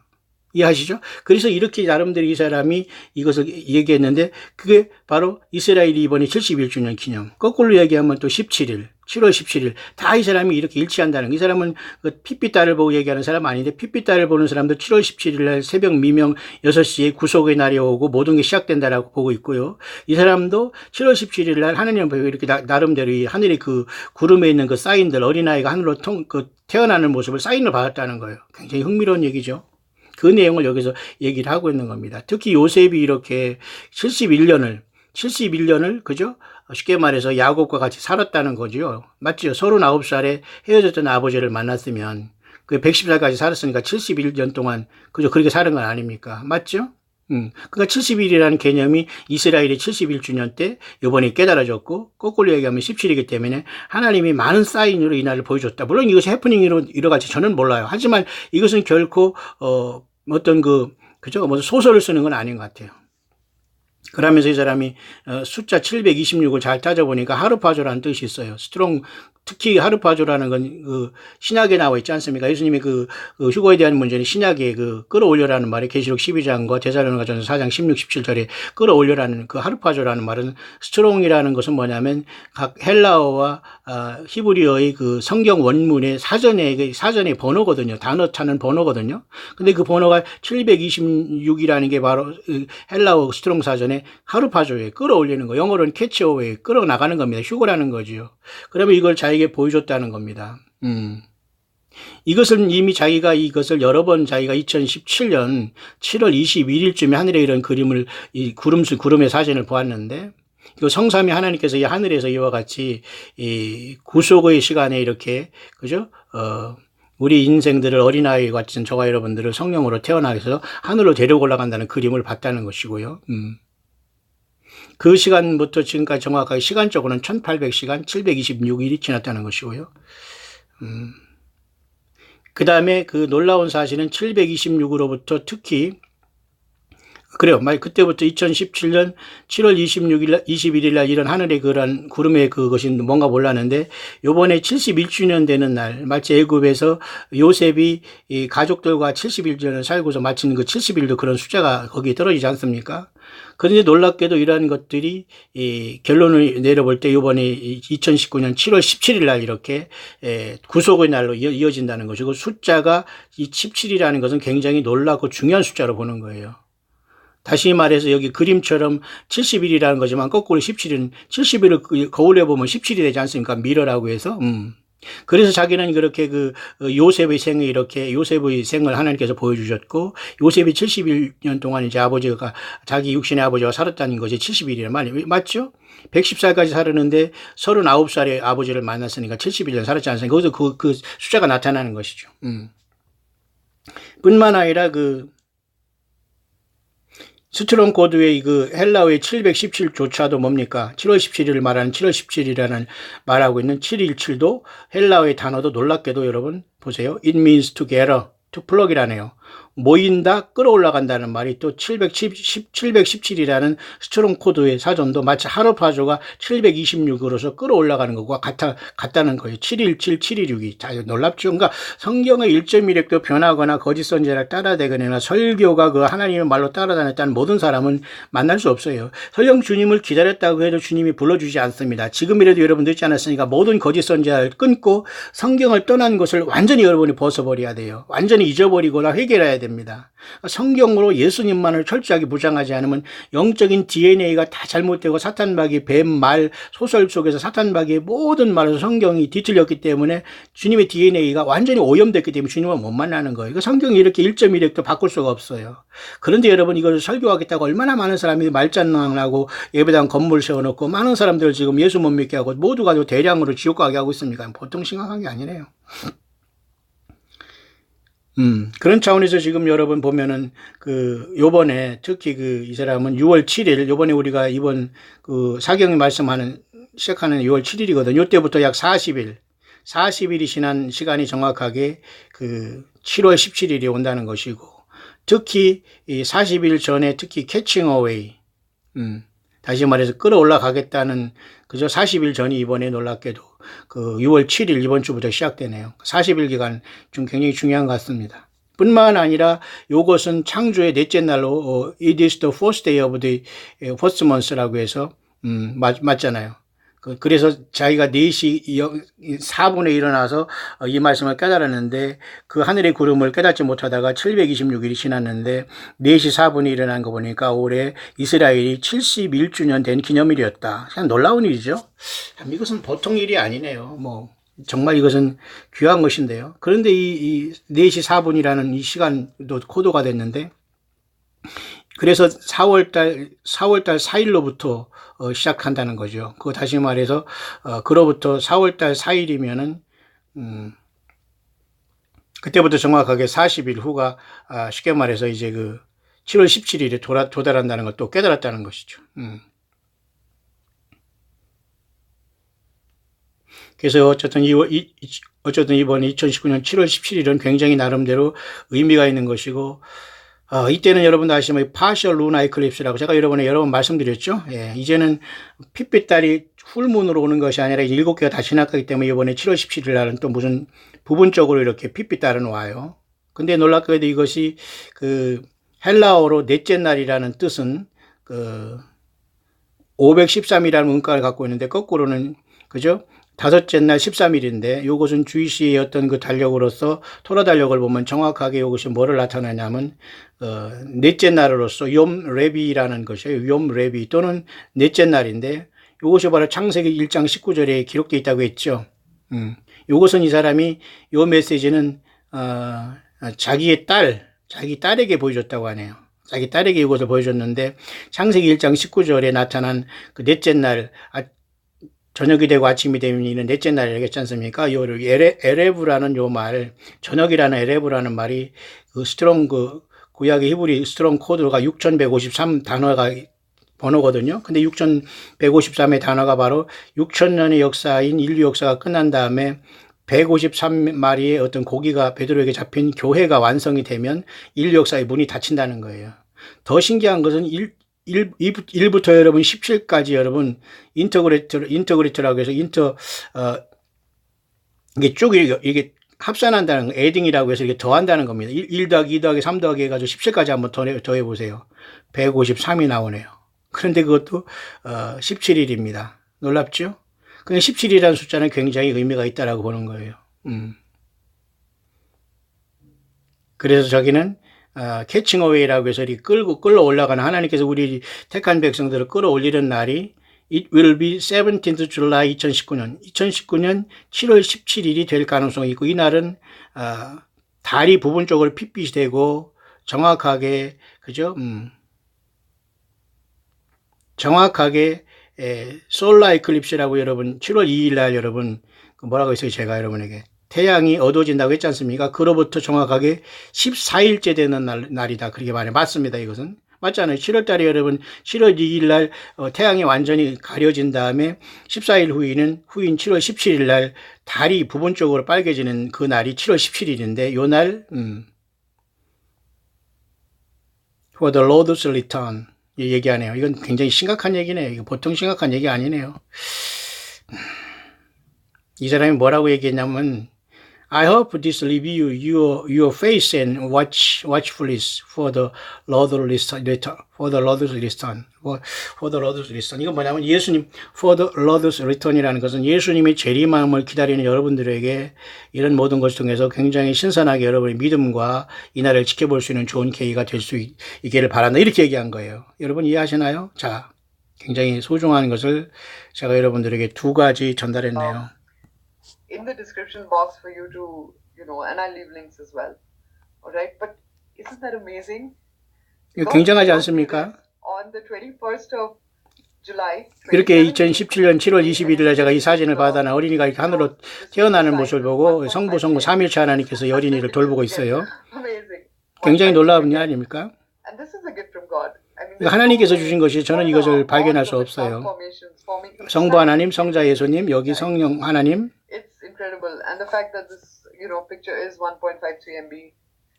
이해하시죠? 그래서 이렇게 나름대로 이 사람이 이것을 얘기했는데 그게 바로 이스라엘이 이번에 71주년 기념. 거꾸로 얘기하면 또 17일, 7월 17일 다 이 사람이 이렇게 일치한다는 거. 이 사람은 그 핏빛달을 보고 얘기하는 사람 아닌데 핏빛달을 보는 사람도 7월 17일 날 새벽 미명 6시에 구속의 날이 오고 모든 게 시작된다라고 보고 있고요. 이 사람도 7월 17일 날 하느님 보고 이렇게 나름대로 이 하늘의 그 구름에 있는 그 사인들 어린아이가 하늘로 태어나는 모습을 사인을 받았다는 거예요. 굉장히 흥미로운 얘기죠. 그 내용을 여기서 얘기를 하고 있는 겁니다. 특히 요셉이 이렇게 71년을, 그죠? 쉽게 말해서 야곱과 같이 살았다는 거죠. 맞죠? 39살에 헤어졌던 아버지를 만났으면, 그 110살까지 살았으니까 71년 동안, 그죠? 그렇게 사는 건 아닙니까? 맞죠? 그러니까 70일이라는 개념이 이스라엘의 71주년 때 이번에 깨달아졌고, 거꾸로 얘기하면 17이기 때문에 하나님이 많은 사인으로 이 날을 보여줬다. 물론 이것이 해프닝으로 이러같이 저는 몰라요. 하지만 이것은 결코, 어떤 그죠? 뭐 소설을 쓰는 건 아닌 것 같아요. 그러면서 이 사람이 숫자 726을 잘 따져보니까 하르파조라는 뜻이 있어요. 특히 하르파조라는 건 신약에 나와 있지 않습니까? 예수님이 휴거에 대한 문제는 신약에 끌어올려라는 말이 계시록 12장과 데살로니가전서 4장 16, 17절에 끌어올려라는 그 하르파조라는 말은 스트롱이라는 것은 뭐냐면 각 헬라어와 히브리어의 그 성경 원문의 사전의 번호거든요. 단어 찾는 번호거든요. 근데 그 번호가 726이라는 게 바로 헬라어 스트롱 사전에 하르파조에 끌어올리는 거. 영어로는 캐치어웨이 끌어나가는 겁니다. 휴거라는 거죠. 그러면 이걸 자기에게 보여줬다는 겁니다. 이것은 이미 자기가 이것을 여러 번 자기가 2017년 7월 21일쯤에 하늘에 이런 그림을, 이 구름의 사진을 보았는데, 그 성삼위 하나님께서 이 하늘에서 이와 같이 이 구속의 시간에 이렇게, 그죠? 우리 인생들을 어린아이 같은 저와 여러분들을 성령으로 태어나게 해서 하늘로 데리고 올라간다는 그림을 봤다는 것이고요. 그 시간부터 지금까지 정확하게 시간적으로는 1800시간 726일이 지났다는 것이고요. 그 다음에 그 놀라운 사실은 726으로부터 특히 그래요. 그때부터 2017년 7월 21일 날 이런 하늘의 그런 구름의 그것이 뭔가 몰랐는데, 요번에 71주년 되는 날, 마치 애굽에서 요셉이 이 가족들과 71주년을 살고서 마치는 그 70일도 그런 숫자가 거기에 떨어지지 않습니까? 그런데 놀랍게도 이러한 것들이 이 결론을 내려볼 때 요번에 2019년 7월 17일 날 이렇게 구속의 날로 이어진다는 것이고, 숫자가 이 17이라는 것은 굉장히 놀랍고 중요한 숫자로 보는 거예요. 다시 말해서 여기 그림처럼 70일이라는 거지만 거꾸로 17일은 70일을 거울에 보면 17이 되지 않습니까? 미러라고 해서. 그래서 자기는 그렇게 그 요셉의 생을 이렇게 요셉의 생을 하나님께서 보여주셨고, 요셉이 70년 동안 이제 아버지가 자기 육신의 아버지와 살았다는 것이 70일이란 말이에요. 맞죠? 110살까지 살았는데 39살에 아버지를 만났으니까 71년 살았지 않습니까? 거기서 그 숫자가 나타나는 것이죠. 뿐만 아니라 스트롱 코드의 그 헬라어의 717조차도 뭡니까? 7월 17일을 말하는 7월 17일이라는 말하고 있는 717도 헬라어의 단어도 놀랍게도 여러분 보세요. It means to gather, to plug이라네요. 모인다, 끌어올라간다는 말이 또 717이라는 스트롱 코드의 사전도 마치 하르파조가 726으로서 끌어올라가는 것과 같다는 거예요. 717, 726이. 자, 놀랍죠? 그러니까 성경의 1.1획도 변하거나 거짓 선지자를 따라대거나 설교가 그 하나님의 말로 따라다녔다는 모든 사람은 만날 수 없어요. 설령 주님을 기다렸다고 해도 주님이 불러주지 않습니다. 지금이라도 여러분 늦지 않았으니까 모든 거짓 선지자를 끊고 성경을 떠난 것을 완전히 여러분이 벗어버려야 돼요. 완전히 잊어버리거나 회개해야 됩니다. 성경으로 예수님만을 철저하게 부정하지 않으면 영적인 DNA가 다 잘못되고 사탄마귀, 뱀, 말, 소설 속에서 사탄마귀의 모든 말에서 성경이 뒤틀렸기 때문에 주님의 DNA가 완전히 오염됐기 때문에 주님을 못 만나는 거예요. 성경이 이렇게 1.1획도 바꿀 수가 없어요. 그런데 여러분 이걸 설교하겠다고 얼마나 많은 사람이 말장난하고 예배당 건물 세워놓고 많은 사람들 지금 예수 못 믿게 하고 모두가 대량으로 지옥 가게 하고 있습니까? 보통 심각한 게 아니네요. 그런 차원에서 지금 여러분 보면은 요번에 특히 이 사람은 6월 7일, 요번에 우리가 이번 사경이 시작하는 6월 7일이거든요. 요때부터 약 40일이 지난 시간이 정확하게 7월 17일이 온다는 것이고, 특히 이 40일 전에 특히 캐칭 어웨이, 다시 말해서 끌어올라가겠다는, 그저 40일 전이 이번에 놀랍게도 6월 7일 이번 주부터 시작되네요. 40일 기간 좀 굉장히 중요한 것 같습니다. 뿐만 아니라 이것은 창조의 넷째 날로 It is the first day of the first month라고 해서 맞잖아요. 그래서 자기가 4시 4분에 일어나서 이 말씀을 깨달았는데 그 하늘의 구름을 깨닫지 못하다가 726일이 지났는데 4시 4분에 일어난 거 보니까 올해 이스라엘이 71주년 된 기념일이었다. 그냥 놀라운 일이죠. 참 이것은 보통 일이 아니네요. 정말 이것은 귀한 것인데요. 그런데 이 4시 4분이라는 이 시간도 코드가 됐는데, 그래서 4월달 4일로부터 시작한다는 거죠. 그거 다시 말해서 그로부터 4월달 4일이면은 그때부터 정확하게 40일 후가 쉽게 말해서 이제 7월 17일에 도달한다는 걸 또 깨달았다는 것이죠. 그래서 어쨌든 이번 2019년 7월 17일은 굉장히 나름대로 의미가 있는 것이고, 이때는 여러분도 아시지만 파셜 루나 이클립스라고 제가 여러 번 말씀드렸죠. 예, 이제는 핏빛 달이 풀문으로 오는 것이 아니라 7개가 다 지나가기 때문에 이번에 7월 17일 날은 또 무슨 부분적으로 이렇게 핏빛 달은 와요. 근데 놀랍게도 이것이 헬라어로 넷째 날이라는 뜻은 513이라는 문자를 갖고 있는데 거꾸로는 그죠? 다섯째 날 13일인데 이것은 주이시의 어떤 달력으로서 토라 달력을 보면 정확하게 이것이 뭐를 나타내냐면 넷째 날으로서 욤 레비라는 것이에요. 욤 레비 또는 넷째 날인데 이것이 바로 창세기 1장 19절에 기록되어 있다고 했죠. 이것은 이 사람이 이 메시지는 자기 딸에게 보여줬다고 하네요. 자기 딸에게 이것을 보여줬는데 창세기 1장 19절에 나타난 넷째 날 저녁이 되고 아침이 되면 이는 넷째 날이겠지 않습니까? 에레브라는 요 말, 저녁이라는 에레브라는 말이 스트롱 구약의 히브리 스트롱 코드가 6153 단어가 번호거든요. 근데 6153의 단어가 바로 6000년의 역사인 인류 역사가 끝난 다음에 153마리의 어떤 고기가 베드로에게 잡힌 교회가 완성이 되면 인류 역사의 문이 닫힌다는 거예요. 더 신기한 것은 1부터 여러분 17까지 여러분 인터그레이터라고 해서 이게 쭉 이게 합산한다는 거, 에딩이라고 해서 이게 더한다는 겁니다. 1 더하기 2 더하기 3 더하기 해가지고 17까지 한번 더해보세요. 153이 나오네요. 그런데 그것도 17일입니다. 놀랍죠? 그냥 17이라는 숫자는 굉장히 의미가 있다라고 보는 거예요. 그래서 저기는 캐칭 어웨이라고 해서 이렇게 끌어 올라가는 하나님께서 우리 택한 백성들을 끌어올리는 날이 It will be 17th July 2019년 7월 17일이 될 가능성이 있고 이 날은 달이 부분적으로 핏빛이 되고 정확하게 그죠? 정확하게 솔라 에클립스라고 여러분 7월 2일 날 여러분 뭐라고 했어요 제가 여러분에게 태양이 어두워진다고 했지 않습니까? 그로부터 정확하게 14일째 되는 날이다 그렇게 말해요. 맞습니다. 이것은 맞잖아요. 7월 달에 여러분 7월 2일 날 태양이 완전히 가려진 다음에 14일 후인 7월 17일 날 달이 부분적으로 빨개지는 그 날이 7월 17일인데 요 날 For the Lord's Return 얘기하네요. 이건 굉장히 심각한 얘기네요. 이거 보통 심각한 얘기 아니네요. 이 사람이 뭐라고 얘기했냐면 I hope this review your face and watchfulness for the Lord's return. For the Lord's return. For the Lord's return. 이건 뭐냐면 예수님 for the Lord's return이라는 것은 예수님의 재림함을 기다리는 여러분들에게 이런 모든 것을 통해서 굉장히 신선하게 여러분의 믿음과 이 날을 지켜볼 수 있는 좋은 계기가 될 수 있기를 바란다. 이렇게 얘기한 거예요. 여러분 이해하시나요? 자, 굉장히 소중한 것을 제가 여러분들에게 두 가지 전달했네요. In the description box for you to, and I'll leave links as well. Alright, but isn't that amazing? 이거 굉장하지 않습니까? On the 21st of July. 이렇게 2017년 7월 21일에 제가 이 사진을 받아나 어린이가 이렇게 하늘로 태어나는 모습을 보고 성부 3일째 하나님께서 이 어린이를 돌보고 있어요. 굉장히 놀라운 일 아닙니까? 하나님께서 주신 것이 저는 이것을 발견할 수 없어요. 성부 하나님, 성자 예수님, 여기 성령 하나님. Incredible, and the fact that this, picture is 1.53 MB.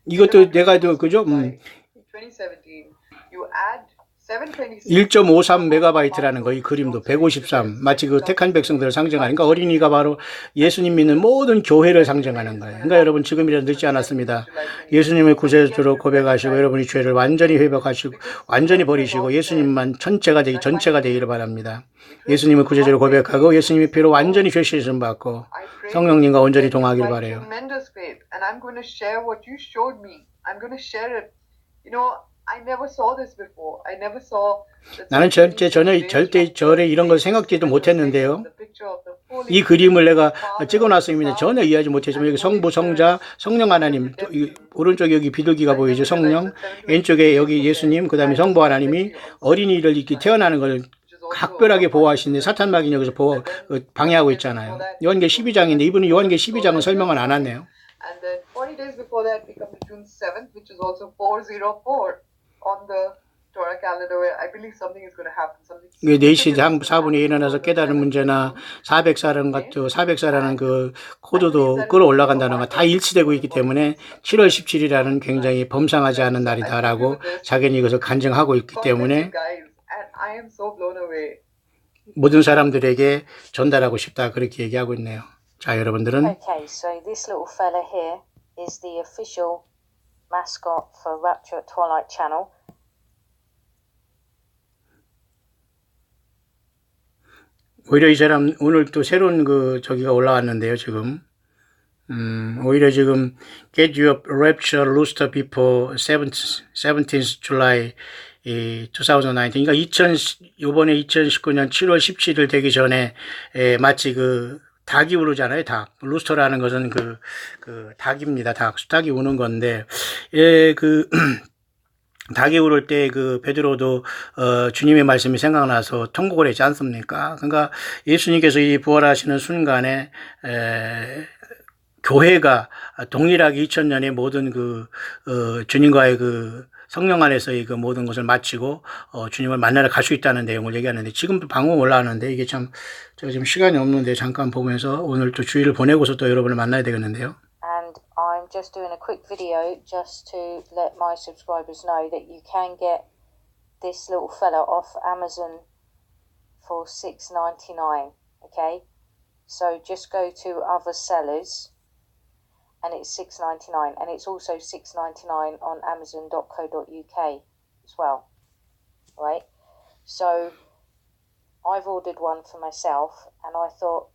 이것도 내가 그죠? 2017, you add 1.53 메가바이트라는 거, 이 그림도 153. 마치 그 택한 백성들을 상징하는, 그러니까 어린이가 바로 예수님 믿는 모든 교회를 상징하는 거예요. 그러니까 여러분 지금이라도 늦지 않았습니다. 예수님을 구세주로 고백하시고 여러분이 죄를 완전히 회복하시고 완전히 버리시고 예수님만 전체가 되기를 바랍니다. 예수님을 구세주로 고백하고 예수님의 피로 완전히 죄 씻음 받고 성령님과 온전히 동하길 바라요. 나는 절대 전에 이런 걸 생각지도 못했는데요. 이 그림을 내가 찍어놨습니다. 전혀 이해하지 못했지만 여기 성부, 성자, 성령 하나님, 오른쪽에 여기 비둘기가 보이죠. 성령, 왼쪽에 여기 예수님, 그 다음에 성부 하나님이 어린이를 이렇게 태어나는 걸 각별하게 보호하시는데 사탄 마귀는 여기서 방해하고 있잖아요. 요한계 12장인데 이분은 요한계 12장은 설명을 안 하네요. And then 40 days before that, we come to June 7th, which is also 404 on the Torah calendar, where I believe something is going to happen. 4시 4분에 일어나서 깨달은 문제나 404라는 그 코드도 끌어올라간다는 거 다 일치되고 있기 때문에 7월 17일이라는 굉장히 범상하지 않은 날이다라고 자기는 이것을 간증하고 있기 때문에 모든 사람들에게 전달하고 싶다 그렇게 얘기하고 있네요. 자, 여러분들은 Okay, so this little fella here is the official mascot for Rapture at Twilight Channel. 오히려 이 사람 오늘 또 새로운 저기가 올라왔는데요, 지금. 오히려 지금 Get your rapture rooster before 17th July 2019. 그러니까 요번에 2019년 7월 17일 되기 전에 마치 닭이 우르잖아요, 닭. 루스터라는 것은 닭입니다, 닭이 우는 건데, 닭이 울을 때 베드로도, 주님의 말씀이 생각나서 통곡을 했지 않습니까? 그러니까 예수님께서 이 부활하시는 순간에, 교회가 동일하게 2000년의 모든 주님과의 성령 안에서의 모든 것을 마치고 주님을 만나러 갈 수 있다는 내용을 얘기하는데 지금도 방송 올라왔는데 이게 참 제가 지금 시간이 없는데 잠깐 보면서 오늘 또 주일을 보내고서 또 여러분을 만나야 되겠는데요. And I'm just doing a quick video just to let my subscribers know that you can get this little fella off Amazon for $6.99. Okay, so just go to other sellers and it's $6.99, and it's also $6.99 on amazon.co.uk as well. Right, so I've ordered one for myself, and I thought,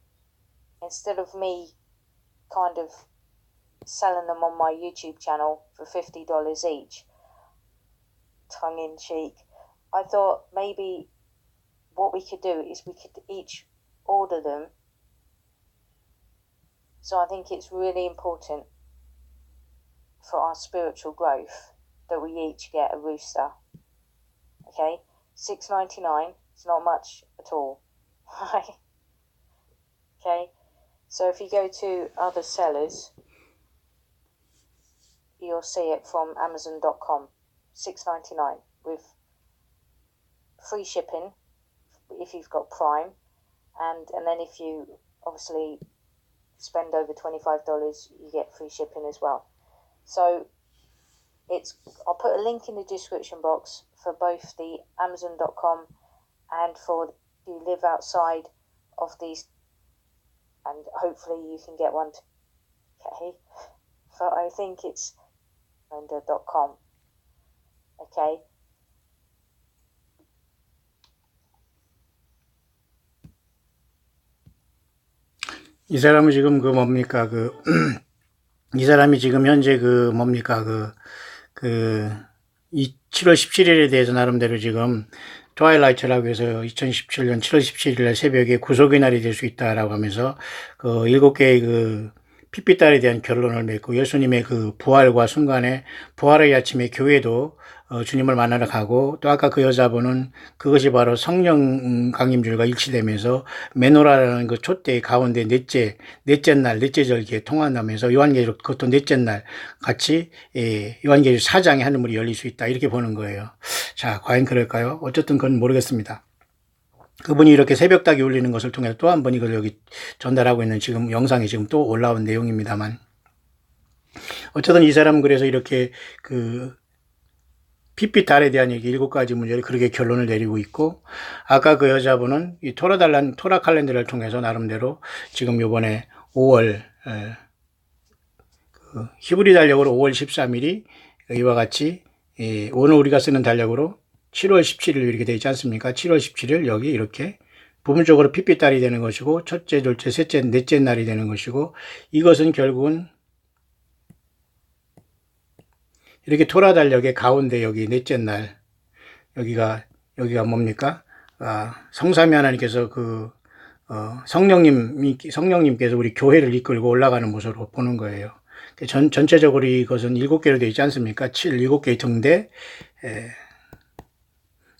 instead of me kind of selling them on my YouTube channel for $50 each, tongue in cheek, I thought maybe what we could do is we could each order them. So I think it's really important for our spiritual growth that we each get a rooster. Okay, $6.99, it's not much at all. Okay, so if you go to other sellers, you'll see it from amazon.com, $6.99 with free shipping if you've got Prime, and then if you obviously spend over $25, you get free shipping as well. So I'll put a link in the description box for both the amazon.com and for if you live outside of these, and hopefully you can get one. Okay, but I think it's amazon.com. Okay. 이 사람은 지금 그 뭡니까 이 사람이 지금 현재 그 뭡니까 이 7월 17일에 대해서 나름대로 지금 트와일라이트라고 해서 2017년 7월 17일 새벽에 구속의 날이 될 수 있다라고 하면서 그 7개의 그 핏빛달에 대한 결론을 맺고, 예수님의 그 부활과 순간에 부활의 아침에 교회도 주님을 만나러 가고, 또 아까 그 여자분은 그것이 바로 성령 강림줄과 일치되면서 메노라라는 그 촛대 가운데 넷째 절기에 통한다면서 요한계시록 그것도 넷째 날 같이 요한계시록 4장의 하늘문이 열릴 수 있다, 이렇게 보는 거예요. 자, 과연 그럴까요? 어쨌든 그건 모르겠습니다. 그분이 이렇게 새벽닭이 울리는 것을 통해서 또 한 번 이걸 여기 전달하고 있는 지금 영상이 지금 또 올라온 내용입니다만, 어쨌든 이 사람은 그래서 이렇게 그 핏빛 달에 대한 얘기 7가지 문제를 그렇게 결론을 내리고 있고, 아까 그 여자분은 이 토라 칼렌더를 통해서 나름대로 지금 요번에 5월 그 히브리 달력으로 5월 13일이 이와 같이 오늘 우리가 쓰는 달력으로 7월 17일 이렇게 되어 있지 않습니까? 7월 17일 여기 이렇게 부분적으로 핏빛달이 되는 것이고, 첫째, 둘째, 셋째, 넷째 날이 되는 것이고, 이것은 결국은 이렇게 토라 달력의 가운데 여기 넷째 날, 여기가 뭡니까? 성삼위 하나님께서 성령님께서 우리 교회를 이끌고 올라가는 모습으로 보는 거예요. 전체적으로 이것은 7개로 되어 있지 않습니까? 7개의 등대,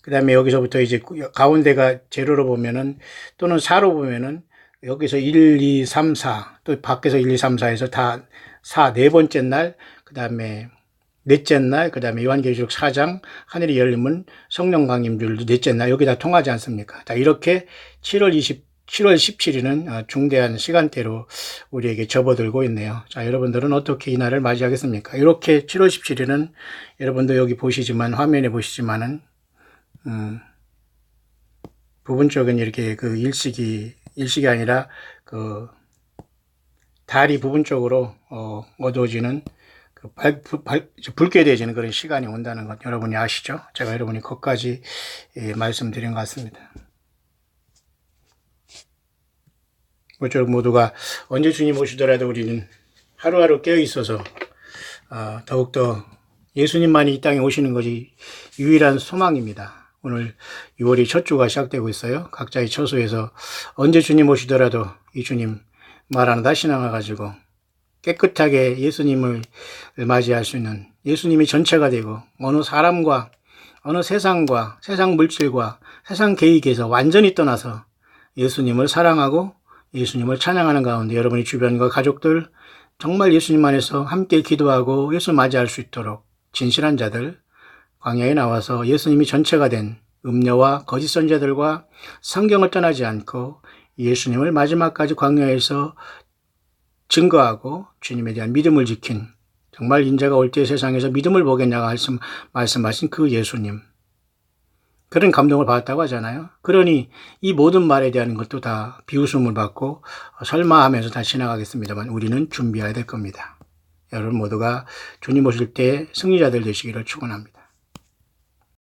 그 다음에 여기서부터 이제 가운데가 제로로 보면은, 또는 4로 보면은, 여기서 1, 2, 3, 4, 또 밖에서 1, 2, 3, 4에서 다 4, 네 번째 날, 그 다음에 넷째 날, 그 다음에 요한계시록 4장, 하늘이 열리면 성령 강림줄도 넷째 날, 여기 다 통하지 않습니까? 자, 이렇게 7월 17일은 중대한 시간대로 우리에게 접어들고 있네요. 자, 여러분들은 어떻게 이 날을 맞이하겠습니까? 이렇게 7월 17일은 여러분도 여기 보시지만, 화면에 보시지만은, 부분적인 이렇게 그 일식이 아니라 그 달이 부분적으로 어두워지는 붉게 되어지는 그런 시간이 온다는 것 여러분이 아시죠? 제가 여러분이 거기까지 말씀드린 것 같습니다. 모쪼록 모두가 언제 주님 오시더라도 우리는 하루하루 깨어 있어서 더욱더 예수님만이 이 땅에 오시는 것이 유일한 소망입니다. 오늘 6월이 첫 주가 시작되고 있어요. 각자의 처소에서 언제 주님 오시더라도 이 주님 말 하나 다시 나와가지고 깨끗하게 예수님을 맞이할 수 있는, 예수님이 전체가 되고 어느 사람과 어느 세상과 세상 물질과 세상 계획에서 완전히 떠나서 예수님을 사랑하고 예수님을 찬양하는 가운데 여러분의 주변과 가족들 정말 예수님 안에서 함께 기도하고 예수 맞이할 수 있도록 진실한 자들, 광야에 나와서 예수님이 전체가 된 음녀와 거짓 선자들과 성경을 떠나지 않고 예수님을 마지막까지 광야에서 증거하고 주님에 대한 믿음을 지킨 정말 인자가 올 때 세상에서 믿음을 보겠냐고 말씀하신 그 예수님. 그런 감동을 받았다고 하잖아요. 그러니 이 모든 말에 대한 것도 다 비웃음을 받고 설마 하면서 다 지나가겠습니다만 우리는 준비해야 될 겁니다. 여러분 모두가 주님 오실 때 승리자들 되시기를 축원합니다.